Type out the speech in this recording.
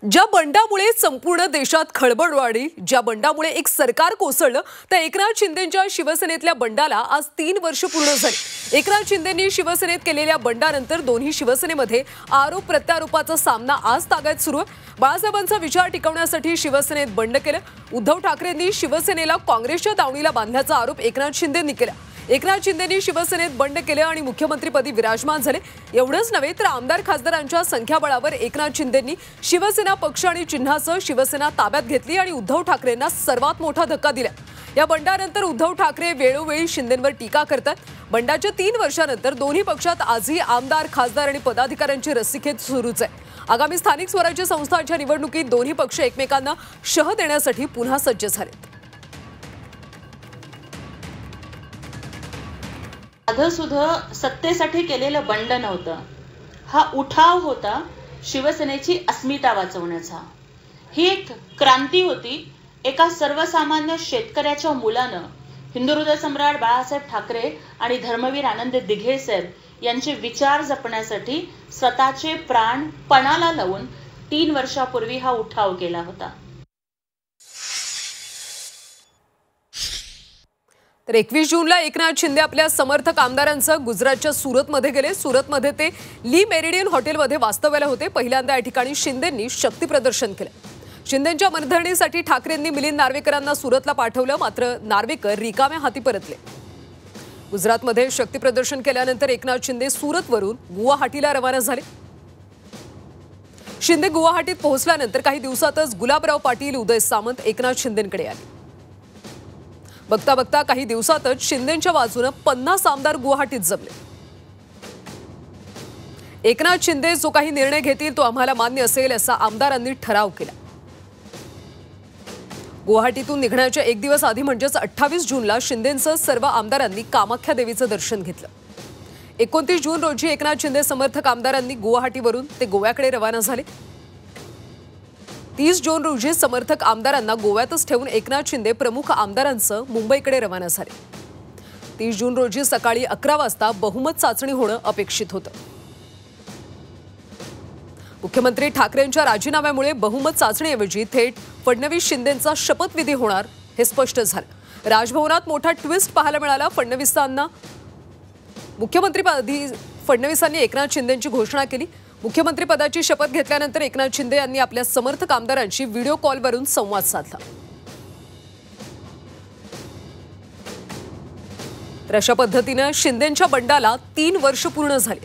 ज्या बंडामुळे संपूर्ण देशात खळबळ वाढली, ज्या बंडामुळे एक सरकार कोसळलं, त्या एकनाथ शिंदेंच्या शिवसेनेतल्या बंडाला आज 3 वर्ष पूर्ण झाली। एकनाथ शिंदेंनी शिवसेनेत केलेल्या बंडानंतर दोन्ही शिवसेनेमध्ये आरोप प्रत्यारोपाचा सामना आज तागायत सुरू आहे। बाळासाहेबांचा विचार टिकवण्यासाठी शिवसेनेत बंड केलं। उद्धव ठाकरेंनी शिवसेनेला काँग्रेसच्या दावणीला बांधल्याचा आरोप एकनाथ शिंदेंनी केला। एकनाथ शिंदेंनी शिवसेनेत बंड केले आणि मुख्यमंत्रीपदी विराजमान झाले। एवढंच नव्हे तर आमदार खासदारांच्या संख्याबळावर एकनाथ शिंदेंनी शिवसेना पक्ष आणि चिन्हासह शिवसेना ताब्यात घेतली आणि उद्धव ठाकरेंना सर्वात मोठा धक्का दिला। या बंडानंतर उद्धव ठाकरे वेळोवेळी शिंदेंवर टीका करतात। बंडाच्या 3 वर्षांनंतर दोन्ही पक्षात आजही आमदार खासदार आणि पदाधिकाऱ्यांची रस्सीखेच सुरूच आहे। आगामी स्थानिक स्वराज्य संस्थांच्या निवडणुकीत दोन्ही पक्ष एकमेकांना शह देण्यासाठी पुन्हा सज्ज झालेत। साधं सुद्धा सत्तेसाठी केलेलं बंड नव्हतं, हा उठाव होता शिवसेनेची अस्मिता वाचवण्याचा। ही एक क्रांती होती। एका सर्वसामान्य शेतकऱ्याच्या मुलानं हिंदुहृदय सम्राट बाळासाहेब ठाकरे आणि धर्मवीर आनंद दिघे साहेब यांचे विचार जपण्यासाठी स्वतःचे प्राण पणाला लावून 3 वर्षापूर्वी हा उठाव केला होता। तर 21 जूनला एकनाथ शिंदे आपल्या समर्थक आमदारांसह गुजरातच्या सुरतमध्ये गेले। सुरतमध्ये ते ली मेरिडियन हॉटेलमध्ये वास्तव्याला होते। पहिल्यांदा या ठिकाणी शिंदेंनी शक्ती प्रदर्शन केलं। शिंदेंच्या मनधरणीसाठी ठाकरेंनी मिलिंद नार्वेकरांना सुरतला पाठवलं, मात्र नार्वेकर रिकाम्या हाती परतले। गुजरातमध्ये शक्ती प्रदर्शन केल्यानंतर एकनाथ शिंदे सुरतवरून गुवाहाटीला रवाना झाले। शिंदे गुवाहाटीत पोहोचल्यानंतर काही दिवसातच गुलाबराव पाटील, उदय सामंत एकनाथ शिंदेंकडे आले। बघता बघता काही दिवसातच शिंदेंच्या बाजूने 50 आमदार गुवाहाटीत जमले। एकनाथ शिंदे जो काही निर्णय घेतील तो आम्हाला मान्य असेल असा आमदारांनी ठराव केला। गुवाहाटीतून निघण्याच्या 1 दिवस आधी म्हणजेच 28 जूनला शिंदेंसह सर्व आमदारांनी कामाख्या देवीचं दर्शन घेतलं। 29 जून रोजी एकनाथ शिंदे समर्थक आमदारांनी गुवाहाटीवरून ते गोव्याकडे रवाना झाले। 30 जून रोजी समर्थक आमदारांना गोव्यातच ठेवून एकनाथ शिंदे प्रमुख आमदारांसह मुंबईकडे रवाना झाले। 30 जून रोजी सकाळी 11 वाजता बहुमत चाचणी होणं अपेक्षित होतं। मुख्यमंत्री ठाकरेंच्या राजीनाम्यामुळे बहुमत चाचणीऐवजी थेट फडणवीस शिंदेंचा शपथविधी होणार हे स्पष्ट झालं। राजभवनात मोठा ट्विस्ट पाहायला मिळाला। फडणवीसांना मुख्यमंत्रीपदी फडणवीसांनी एकनाथ शिंदेंची घोषणा केली। मुख्यमंत्रीपदाची शपथ घेतल्यानंतर एकनाथ शिंदे यांनी आपल्या समर्थक आमदारांशी व्हिडिओ कॉलवरून संवाद साधला। तर अशा पद्धतीने शिंदेंच्या बंडाला 3 वर्ष पूर्ण झाली।